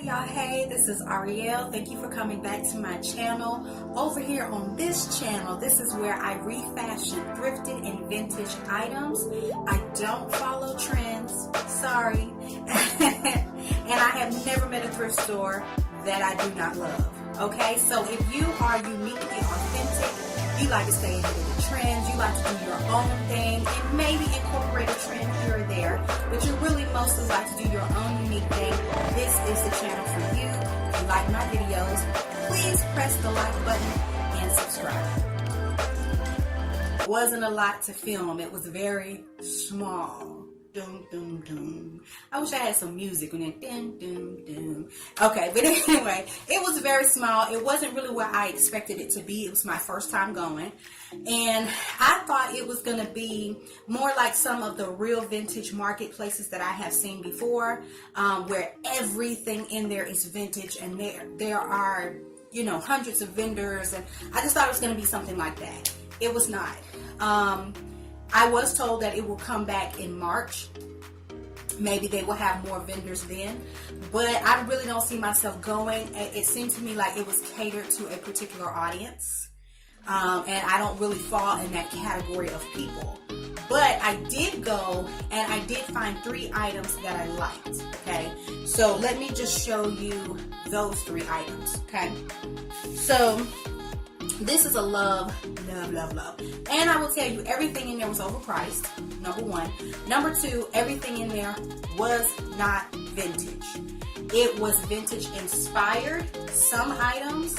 y'all. Hey, this is Ariel. Thank you for coming back to my channel. Over here on this channel, this is where I refashion thrifted and vintage items. I don't follow trends, sorry. And I have never met a thrift store that I do not love. Okay, so if you are uniquely authentic, you like to stay ahead of the trends, you like to do your own thing, and maybe incorporate a trend here or there, but you really mostly like to do your own unique thing, this is the channel for you. If you like my videos, please press the like button and subscribe. Wasn't a lot to film, it was very small. Dum, dum, dum. I wish I had some music and then dum, dum, dum. Okay, but anyway, it was very small. It wasn't really where I expected it to be. It was my first time going, and I thought it was going to be more like some of the real vintage marketplaces that I have seen before, where everything in there is vintage, and there are, you know, hundreds of vendors, and I just thought it was going to be something like that. It was not. I was told that it will come back in March. Maybe they will have more vendors then, but I really don't see myself going. It seemed to me like it was catered to a particular audience, and I don't really fall in that category of people. But I did go, and I did find 3 items that I liked, okay? So let me just show you those 3 items, okay? So this is a love. And I will tell you, everything in there was overpriced, number 1. Number 2, everything in there was not vintage. It was vintage inspired, some items.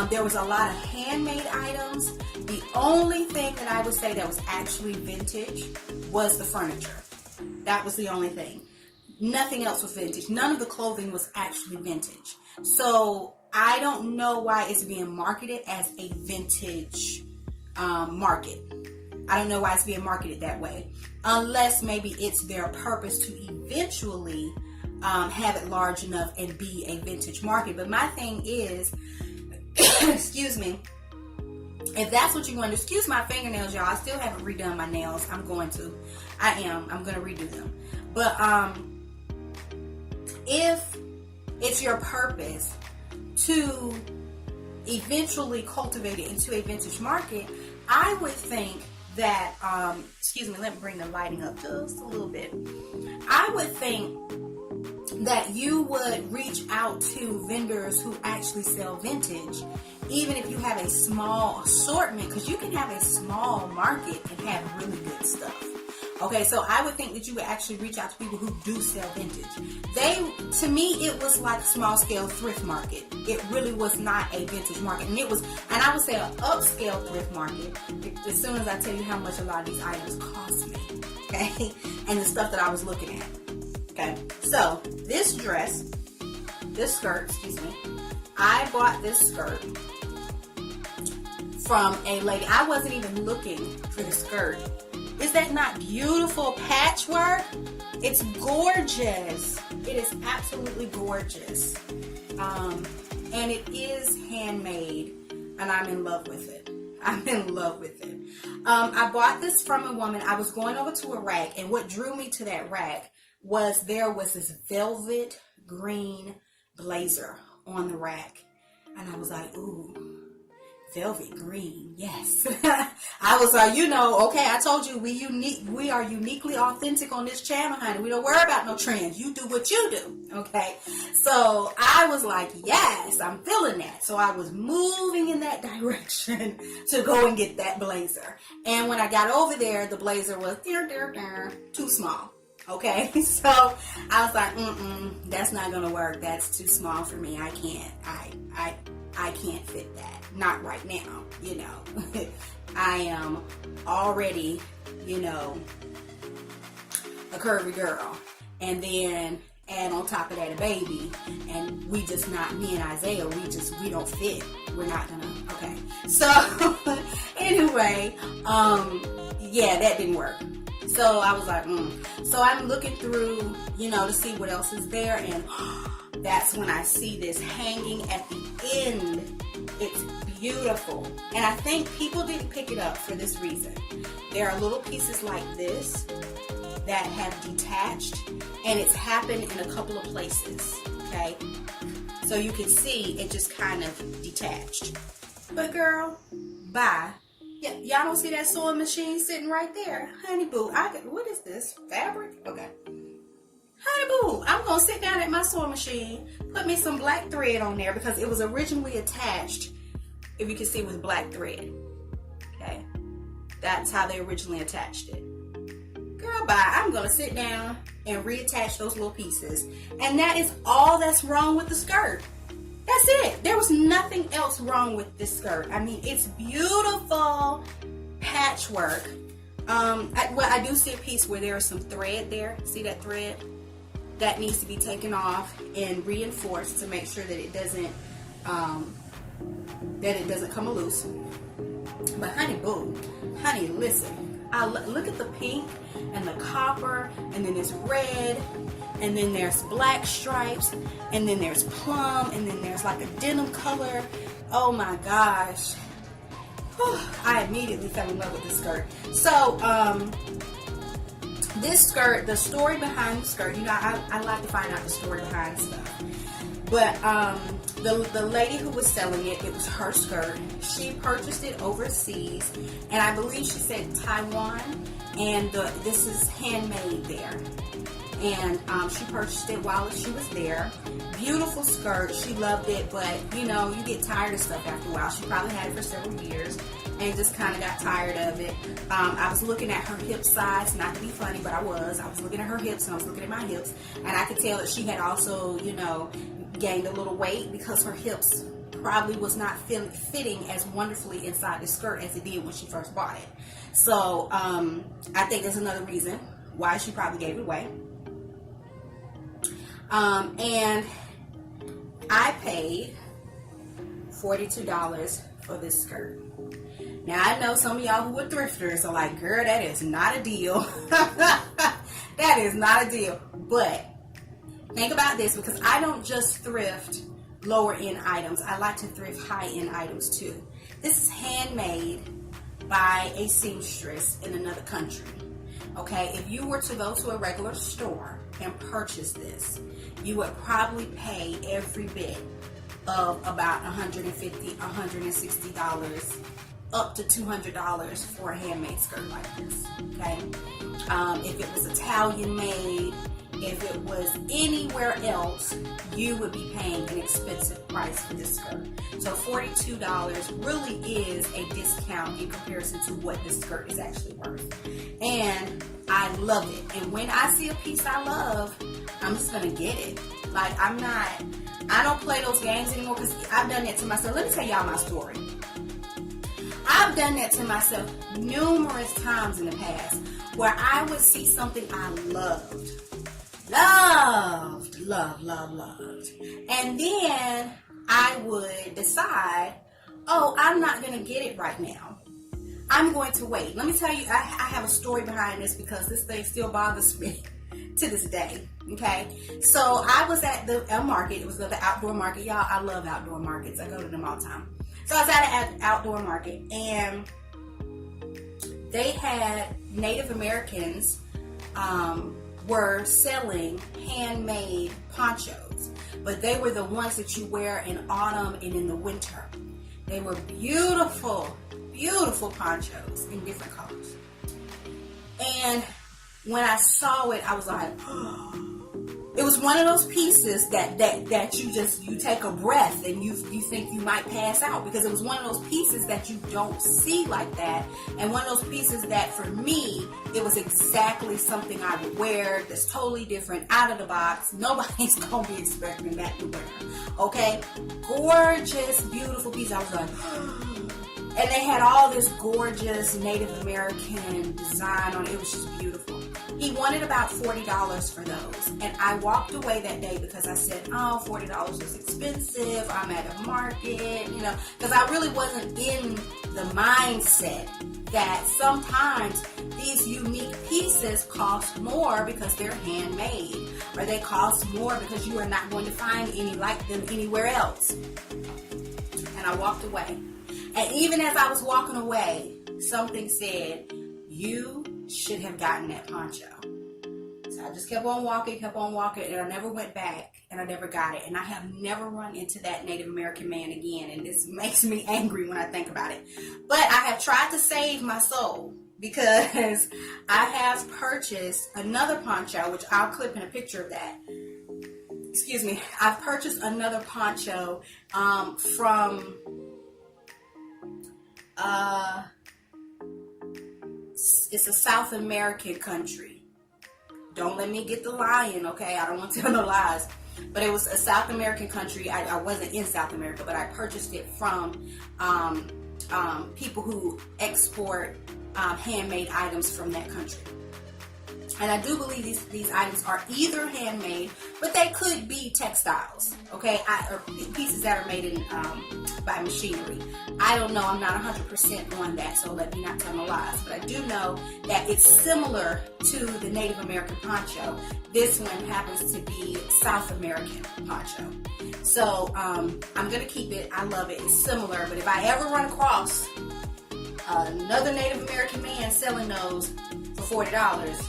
There was a lot of handmade items. The only thing that I would say that was actually vintage was the furniture. That was the only thing. Nothing else was vintage. None of the clothing was actually vintage. So I don't know why it's being marketed as a vintage market. I don't know why it's being marketed that way, unless maybe it's their purpose to eventually have it large enough and be a vintage market. But my thing is, excuse me, if that's what you want, excuse my fingernails, y'all. I still haven't redone my nails. I'm going to redo them. But if it's your purpose to eventually cultivate it into a vintage market, I would think that, excuse me, let me bring the lighting up just a little bit. I would think that you would reach out to vendors who actually sell vintage, even if you have a small assortment, because you can have a small market and have really good stuff. Okay, so I would think that you would actually reach out to people who do sell vintage. To me, it was like a small scale thrift market. It really was not a vintage market. And I would say an upscale thrift market, as soon as I tell you how much a lot of these items cost me, okay? And the stuff that I was looking at, okay? So, this skirt, excuse me, I bought this skirt from a lady. I wasn't even looking for the skirt. Is that not beautiful patchwork? It's gorgeous. It is absolutely gorgeous. And it is handmade, and I'm in love with it. I'm in love with it. I bought this from a woman. I was going over to a rack, and what drew me to that rack was there was this velvet green blazer on the rack. And I was like, ooh, velvet green, yes. I was like, you know, okay, I told you we are uniquely authentic on this channel, honey. We don't worry about no trends. You do what you do, okay? So I was like, yes, I'm feeling that. So I was moving in that direction to go and get that blazer. And when I got over there, the blazer was too small. Okay, so I was like, that's not gonna work. That's too small for me. I can't fit that. Not right now, you know. I am already, you know, a curvy girl, and then add on top of that a baby, and we just not, me and Isaiah, we don't fit. We're not gonna, okay. So anyway, yeah, that didn't work. So I was like, So I'm looking through, you know, to see what else is there, and that's when I see this hanging at the end. It's beautiful. And I think people didn't pick it up for this reason. There are little pieces like this that have detached, and it's happened in a couple of places, okay? So you can see it just kind of detached. But girl, bye. Yeah, y'all don't see that sewing machine sitting right there. Honey boo, what is this? Fabric? Okay. Honey boo, I'm going to sit down at my sewing machine, put me some black thread on there because it was originally attached, if you can see, with black thread. Okay. That's how they originally attached it. Girl, bye. I'm going to sit down and reattach those little pieces. And that is all that's wrong with the skirt. That's it. There was nothing else wrong with this skirt. I mean, it's beautiful patchwork. I do see a piece where there is some thread there. See that thread? That needs to be taken off and reinforced to make sure that it doesn't come loose. But honey boo, honey, listen. Look at the pink and the copper, and then there's red, and then there's black stripes, and then there's plum, and then there's like a denim color. Oh my gosh. Whew, I immediately fell in love with this skirt. So, this skirt, the story behind the skirt, you know, I like to find out the story behind stuff. But the lady who was selling it, it was her skirt. She purchased it overseas, and I believe she said Taiwan, and this is handmade there. And she purchased it while she was there. Beautiful skirt. She loved it, but you know, you get tired of stuff after a while. She probably had it for several years and just kind of got tired of it. I was looking at her hip size, not to be funny, but I was looking at her hips, and I was looking at my hips, and I could tell that she had also, you know, gained a little weight because her hips probably was not fitting as wonderfully inside the skirt as it did when she first bought it. So I think there's another reason why she probably gave it away. And I paid $42 for this skirt. Now I know some of y'all who are thrifters are like, girl, that is not a deal. That is not a deal. But think about this, because I don't just thrift lower end items. I like to thrift high end items too. This is handmade by a seamstress in another country. Okay, if you were to go to a regular store and purchase this, you would probably pay every bit of about $150, $160, up to $200 for a handmade skirt like this. Okay, if it was Italian made, if it was anywhere else, you would be paying an expensive price for this skirt. So $42 really is a discount in comparison to what this skirt is actually worth. And I love it. And when I see a piece I love, I'm just going to get it. Like, I don't play those games anymore, because I've done that to myself. Let me tell y'all my story. I've done that to myself numerous times in the past, where I would see something I loved. And then I would decide, oh, I'm not going to get it right now. I'm going to wait. Let me tell you, I have a story behind this, because this thing still bothers me to this day. Okay, so I was at the market. It was the outdoor market. Y'all, I love outdoor markets. I go to them all the time. So I was at an outdoor market, and they had Native Americans were selling handmade ponchos, but they were the ones that you wear in autumn and in the winter. They were beautiful, beautiful ponchos in different colors. And when I saw it, I was like, oh. It was one of those pieces that you take a breath and you think you might pass out, because it was one of those pieces that you don't see like that, and one of those pieces that for me, it was exactly something I would wear that's totally different, out of the box. Nobody's gonna be expecting that to wear. Okay, gorgeous, beautiful piece. I was like, and they had all this gorgeous Native American design on it. It was just beautiful. He wanted about $40 for those. And I walked away that day because I said, oh, $40 is expensive. I'm at a market, you know, because I really wasn't in the mindset that sometimes these unique pieces cost more because they're handmade, or they cost more because you are not going to find any like them anywhere else. And I walked away. And even as I was walking away, something said, you should have gotten that poncho. So I just kept on walking, and I never went back and I never got it. And I have never run into that Native American man again, and this makes me angry when I think about it. But I have tried to save my soul, because I have purchased another poncho, which I'll clip in a picture of that. Excuse me. I've purchased another poncho from it's a South American country. Don't let me get the lying, okay? I don't want to tell no lies. But it was a South American country. I wasn't in South America, but I purchased it from people who export handmade items from that country. And I do believe these items are either handmade, but they could be textiles, okay, or pieces that are made in by machinery. I don't know. I'm not 100% on that, so let me not tell no lies. But I do know that it's similar to the Native American poncho. This one happens to be South American poncho. So I'm going to keep it. I love it. It's similar. But if I ever run across another Native American man selling those for $40,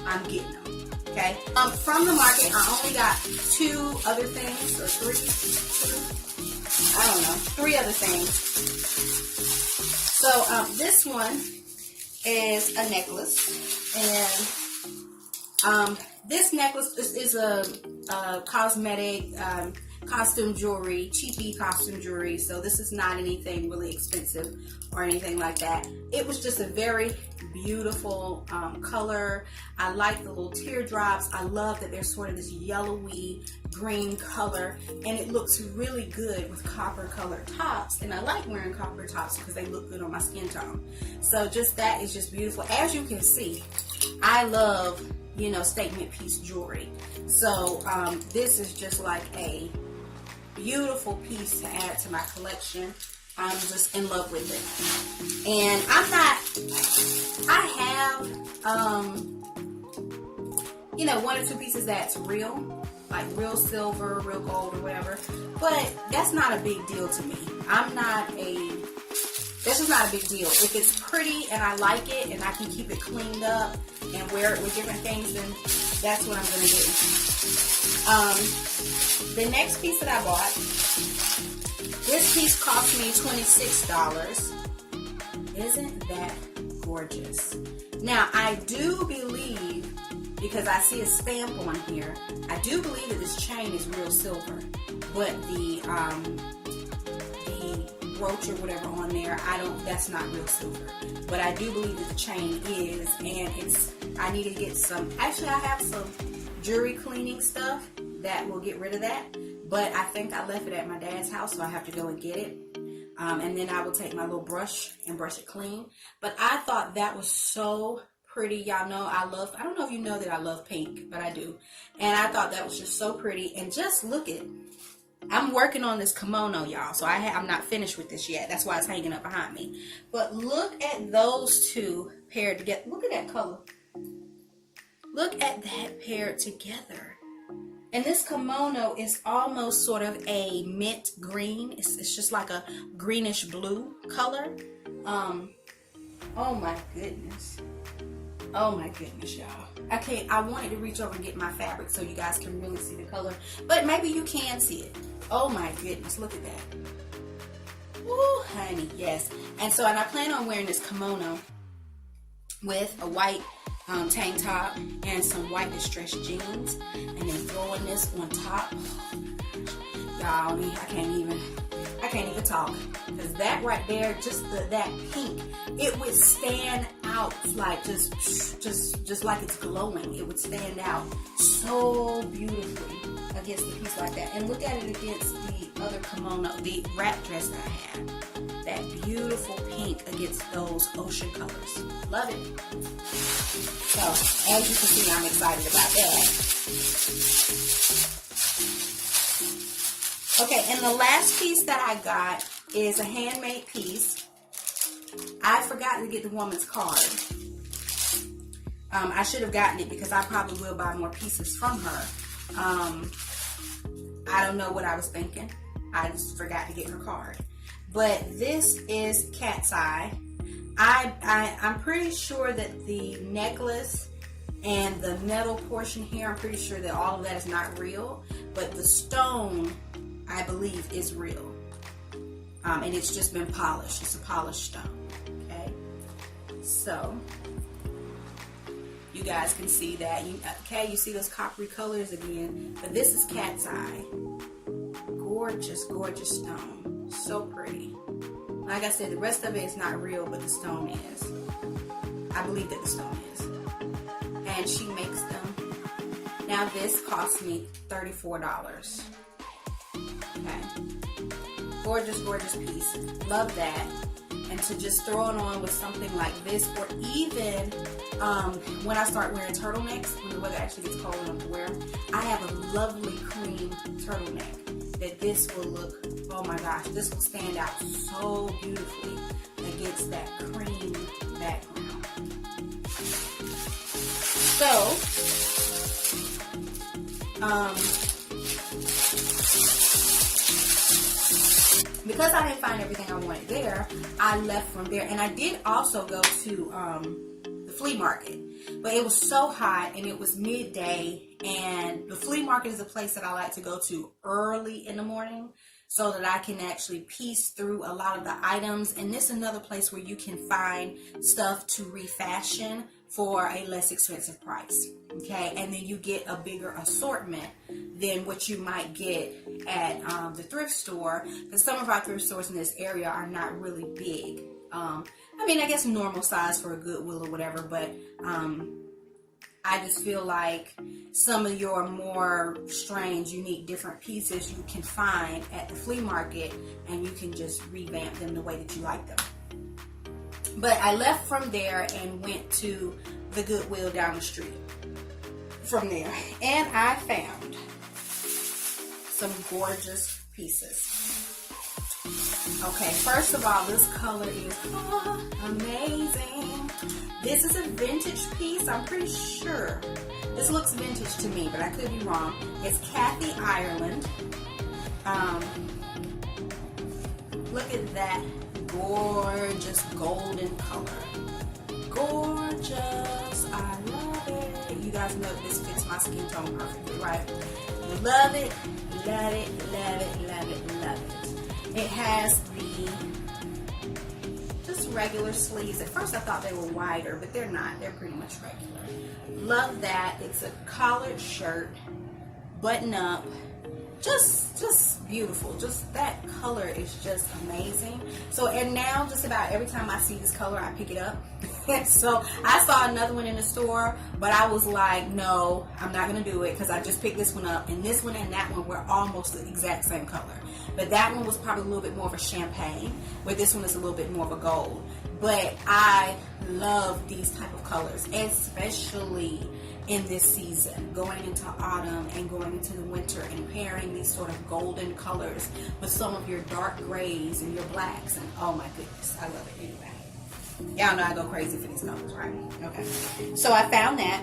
I'm getting them. Okay. From the market, I only got 2 other things, or 3. I don't know. 3 other things. So this one is a necklace, and this necklace is a cosmetic costume jewelry, cheapy costume jewelry. So this is not anything really expensive or anything like that. It was just a very beautiful color. I like the little teardrops. I love that they're sort of this yellowy green color, and it looks really good with copper colored tops. And I like wearing copper tops because they look good on my skin tone. So just that is just beautiful. As you can see, I love, you know, statement piece jewelry. So this is just like a beautiful piece to add to my collection. I'm just in love with it. And I have, you know, 1 or 2 pieces that's real, like real silver, real gold, or whatever. But that's not a big deal to me. That's just not a big deal. If it's pretty and I like it and I can keep it cleaned up and wear it with different things, then that's what I'm going to do. The next piece that I bought, this piece cost me $26. Isn't that gorgeous? Now, I do believe, because I see a stamp on here, I do believe that this chain is real silver, but the brooch or whatever on there, that's not real silver. But I do believe that the chain is, and I need to get some, actually I have some jewelry cleaning stuff that will get rid of that, but I think I left it at my dad's house, so I have to go and get it. And then I will take my little brush and brush it clean. But I thought that was so pretty. Y'all know I don't know if you know that I love pink, but I do. And I thought that was just so pretty. And just look at, I'm working on this kimono, y'all. So I'm not finished with this yet. That's why it's hanging up behind me. But look at those 2 paired together. Look at that color. Look at that paired together. And this kimono is almost sort of a mint green. It's just like a greenish blue color. Oh my goodness. Oh my goodness, y'all. I wanted to reach over and get my fabric so you guys can really see the color. But maybe you can see it. Oh my goodness, look at that. Ooh, honey, yes. And I plan on wearing this kimono with a white tank top and some white distressed jeans, and then throwing this on top. Y'all, I can't even talk, because that right there, just that pink, it would stand out like just like it's glowing. It would stand out so beautifully against a piece like that. And look at it against the other kimono, the wrap dress that I had. That beautiful pink against those ocean colors. Love it. So, as you can see, I'm excited about that. Okay, and the last piece that I got is a handmade piece. I forgot to get the woman's card. I should have gotten it, because I probably will buy more pieces from her. I don't know what I was thinking. I just forgot to get her card. But this is cat's eye. I'm pretty sure that the necklace And the metal portion here, I'm pretty sure that all of that is not real, but the stone, I believe, is real. And it's just been polished. It's a polished stone. Okay, so you guys can see that. You see those coppery colors again, but this is cat's eye. Gorgeous, gorgeous stone. So pretty. Like I said, the rest of it is not real, but the stone is. I believe that the stone is. And she makes them. Now this cost me $34. Okay. Gorgeous, gorgeous piece. Love that. And to just throw it on with something like this, or even when I start wearing turtlenecks, when the weather actually gets cold enough to wear them, I have a lovely cream turtleneck that this will look, oh my gosh, this will stand out so beautifully against that cream background. So, because I didn't find everything I wanted there, I left from there. And I did also go to the flea market, but it was so hot and it was midday, and the flea market is a place that I like to go to early in the morning so that I can actually piece through a lot of the items. And this is another place where you can find stuff to refashion for a less expensive price. Okay, and then you get a bigger assortment than what you might get at the thrift store, because some of our thrift stores in this area are not really big. I mean, I guess normal size for a Goodwill or whatever, but I just feel like some of your more strange, unique, different pieces you can find at the flea market, and you can just revamp them the way that you like them. But I left from there and went to the Goodwill down the street from there, and I found some gorgeous pieces. Okay, first of all, this color is amazing. This is a vintage piece. I'm pretty sure this looks vintage to me, but I could be wrong. It's Kathy Ireland. Look at that gorgeous golden color. Gorgeous. I love it. You guys know this fits my skin tone perfectly, right? Love it, love it, love it, love it, love it. It has the just regular sleeves. At first I thought they were wider, but they're not. They're pretty much regular. Love that. It's a collared shirt, button up. Just beautiful. Just that color is just amazing. So, and now just about every time I see this color, I pick it up. So I saw another one in the store, but I was like, no, I'm not gonna do it, because I just picked this one up, and this one and that one were almost the exact same color. But that one was probably a little bit more of a champagne, where this one is a little bit more of a gold. But I love these type of colors, especially in this season, going into autumn and going into the winter, and pairing these sort of golden colors with some of your dark grays and your blacks, and oh my goodness, I love it. Anyway, y'all know I go crazy for these colors, right? Okay, so I found that,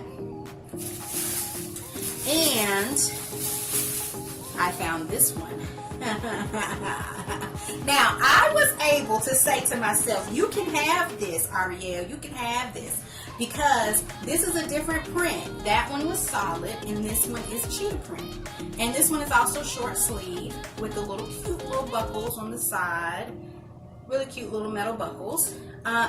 and I found this one. Now, I was able to say to myself, you can have this, Ariel, you can have this, because this is a different print. That one was solid, and this one is cheetah print. And this one is also short sleeve with the little cute little buckles on the side. Really cute little metal buckles.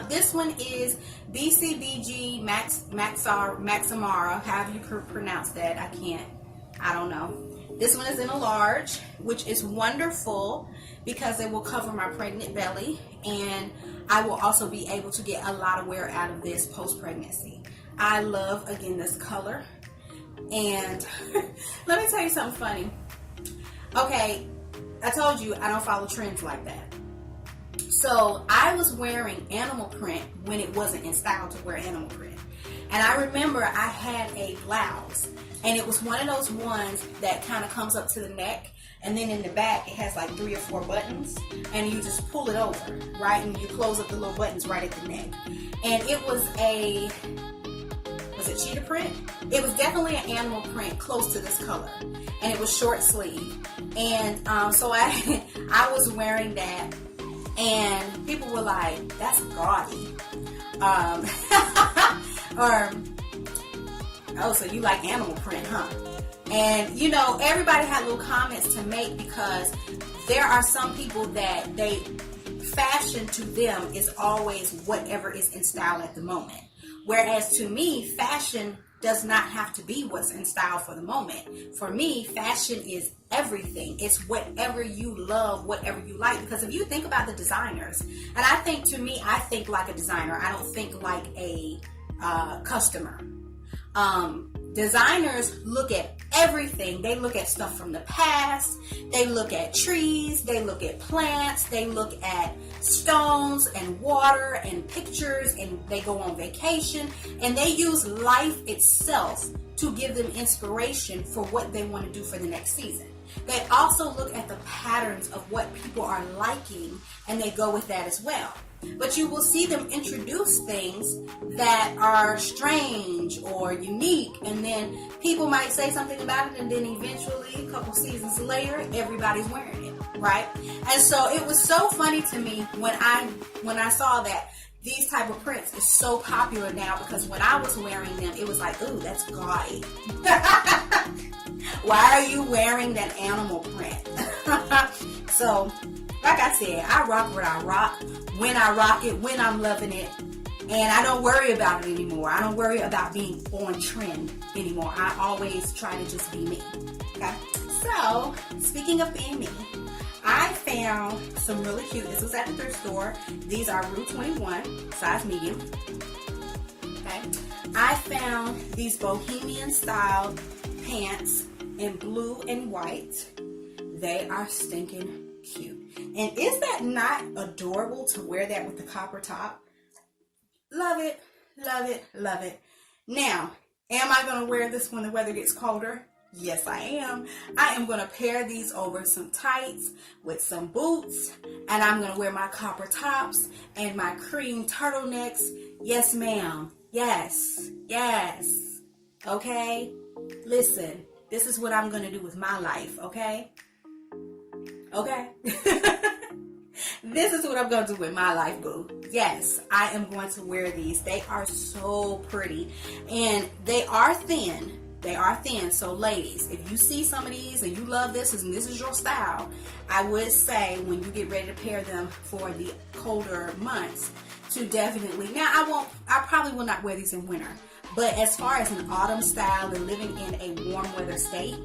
This one is BCBG Maximara, however you pronounce that. I don't know. This one is in a large, which is wonderful because it will cover my pregnant belly, and I will also be able to get a lot of wear out of this post-pregnancy. I love, again, this color. And let me tell you something funny. Okay, I told you I don't follow trends like that. So I was wearing animal print when it wasn't in style to wear animal print. And I remember I had a blouse, and it was one of those ones that kind of comes up to the neck, and then in the back it has like 3 or 4 buttons, and you just pull it over, right? And you close up the little buttons right at the neck. And it was was it cheetah print? It was definitely an animal print close to this color, and it was short sleeve. And so I was wearing that, and people were like, that's gaudy. Or Oh, so you like animal print, huh? And you know, everybody had little comments to make, because there are some people that fashion to them is always whatever is in style at the moment. Whereas to me, fashion does not have to be what's in style for the moment. For me, fashion is everything. It's whatever you love, whatever you like. Because if you think about the designers, and I think, to me, I think like a designer. I don't think like a customer. Designers look at everything. They look at stuff from the past. They look at trees. They look at plants. They look at stones and water and pictures, and they go on vacation, and they use life itself to give them inspiration for what they want to do for the next season. They also look at the patterns of what people are liking, and they go with that as well. But you will see them introduce things that are strange or unique, and then people might say something about it, and then eventually, a couple seasons later, everybody's wearing it, right? And so it was so funny to me when I saw that these type of prints is so popular now, because when I was wearing them, it was like, ooh, that's gaudy. Why are you wearing that animal print? So, like I said, I rock what I rock, when I rock it, when I'm loving it, and I don't worry about it anymore. I don't worry about being on trend anymore. I always try to just be me. Okay? So, speaking of being me, I found some really cute, this was at the thrift store. These are Rue 21, size medium. Okay? I found these bohemian style pants in blue and white. They are stinking cute. And is that not adorable to wear that with the copper top? Love it, love it, love it. Now, am I going to wear this when the weather gets colder? Yes, I am. I am going to pair these over some tights with some boots, and I'm going to wear my copper tops and my cream turtlenecks. Yes, ma'am. Yes, yes. Okay? Listen, this is what I'm going to do with my life, okay? Okay? This is what I'm going to do with my life, boo. Yes, I am going to wear these. They are so pretty, and they are thin. They are thin. So ladies, if you see some of these and you love this and this is your style, I would say when you get ready to pair them for the colder months, to definitely, now I probably will not wear these in winter, but as far as an autumn style and living in a warm weather state,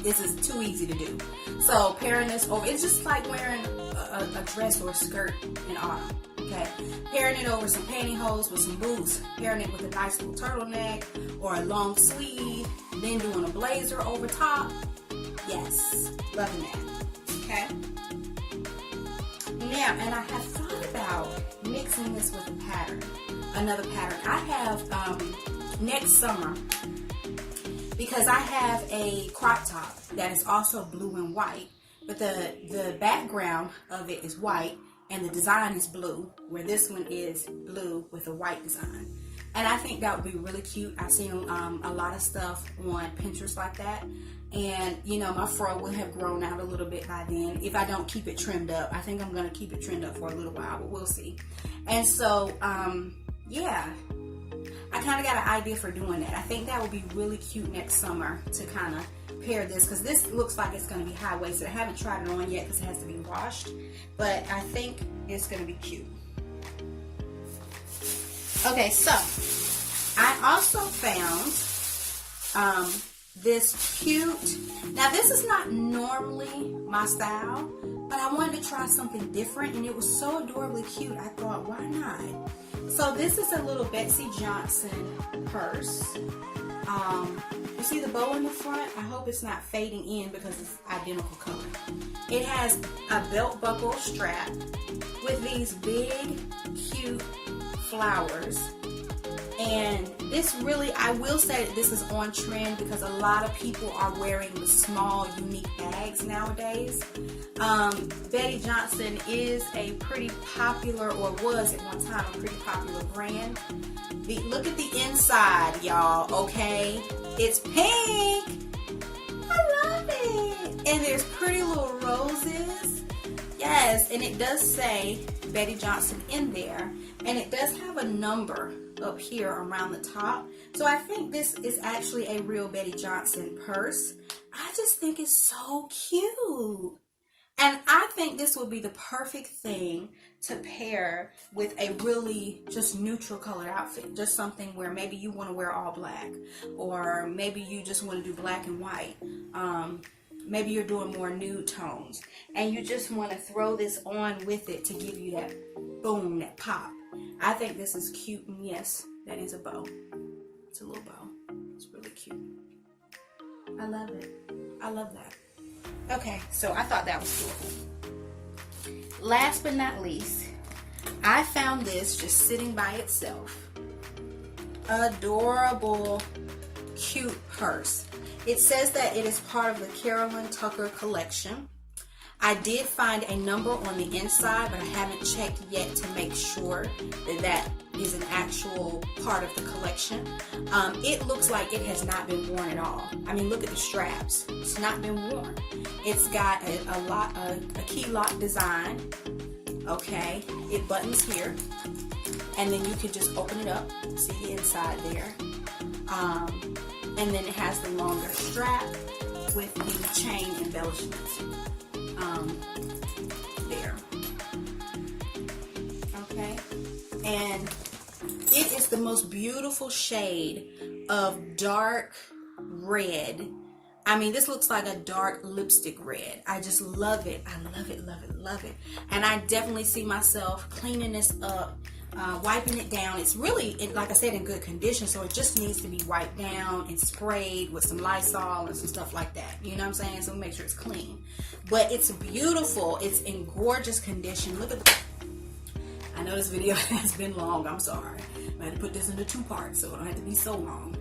this is too easy to do. So pairing this over, it's just like wearing a dress or a skirt in autumn. Okay, pairing it over some pantyhose with some boots, pairing it with a nice little turtleneck or a long sleeve, then doing a blazer over top. Yes, loving that. Okay. Now, and I have thought about mixing this with a pattern, another pattern. I have next summer, because I have a crop top that is also blue and white, but the background of it is white. And the design is blue, where this one is blue with a white design. And I think that would be really cute. I've seen a lot of stuff on Pinterest like that. And, you know, my fro will have grown out a little bit by then if I don't keep it trimmed up. I think I'm going to keep it trimmed up for a little while, but we'll see. And so, yeah, I kind of got an idea for doing that. I think that would be really cute next summer to kind of pair this, because this looks like it's going to be high-waisted. I haven't tried it on yet because it has to be washed, but I think it's going to be cute. Okay, so I also found this cute, now this is not normally my style, but I wanted to try something different, and it was so adorably cute, I thought, why not? So this is a little Betsy Johnson purse. You see the bow in the front? I hope it's not fading in because it's identical color. It has a belt buckle strap with these big, cute flowers. And this really, I will say that this is on trend because a lot of people are wearing the small, unique bags nowadays. Betty Johnson is a pretty popular, or was at one time, a pretty popular brand. Look at the inside, y'all, okay? It's pink. I love it. And there's pretty little roses. Yes, and it does say Betty Johnson in there. And it does have a number up here around the top. So I think this is actually a real Betty Johnson purse. I just think it's so cute. And I think this would be the perfect thing to pair with a really just neutral colored outfit. Just something where maybe you want to wear all black, or maybe you just want to do black and white. Maybe you're doing more nude tones and you just want to throw this on with it to give you that boom, that pop. I think this is cute, and yes, that is a bow. It's a little bow. It's really cute. I love it. I love that. Okay, so I thought that was cool. Last but not least, I found this just sitting by itself. Adorable, cute purse. It says that it is part of the Carolyn Tucker collection. I did find a number on the inside, but I haven't checked yet to make sure that that is an actual part of the collection. It looks like it has not been worn at all. I mean, look at the straps. It's not been worn. It's got a key lock design. Okay, it buttons here, and then you could just open it up. See the inside there. And then it has the longer strap with the chain embellishments. There. Okay. And it is the most beautiful shade of dark red. I mean, this looks like a dark lipstick red. I just love it. I love it, love it, love it. And I definitely see myself cleaning this up, wiping it down. It's really, like I said, in good condition, so it just needs to be wiped down and sprayed with some Lysol and some stuff like that. You know what I'm saying? So make sure it's clean. But it's beautiful. It's in gorgeous condition. Look at the... I know this video has been long. I'm sorry. I had to put this into 2 parts so it don't have to be so long.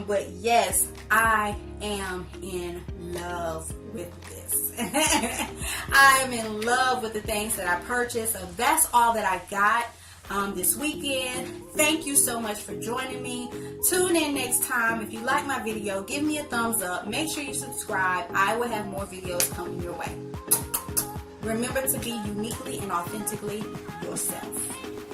But yes, I am in love with this. I am in love with the things that I purchased. So that's all that I got this weekend. Thank you so much for joining me. Tune in next time. If you like my video, give me a thumbs up. Make sure you subscribe. I will have more videos coming your way. Remember to be uniquely and authentically yourself.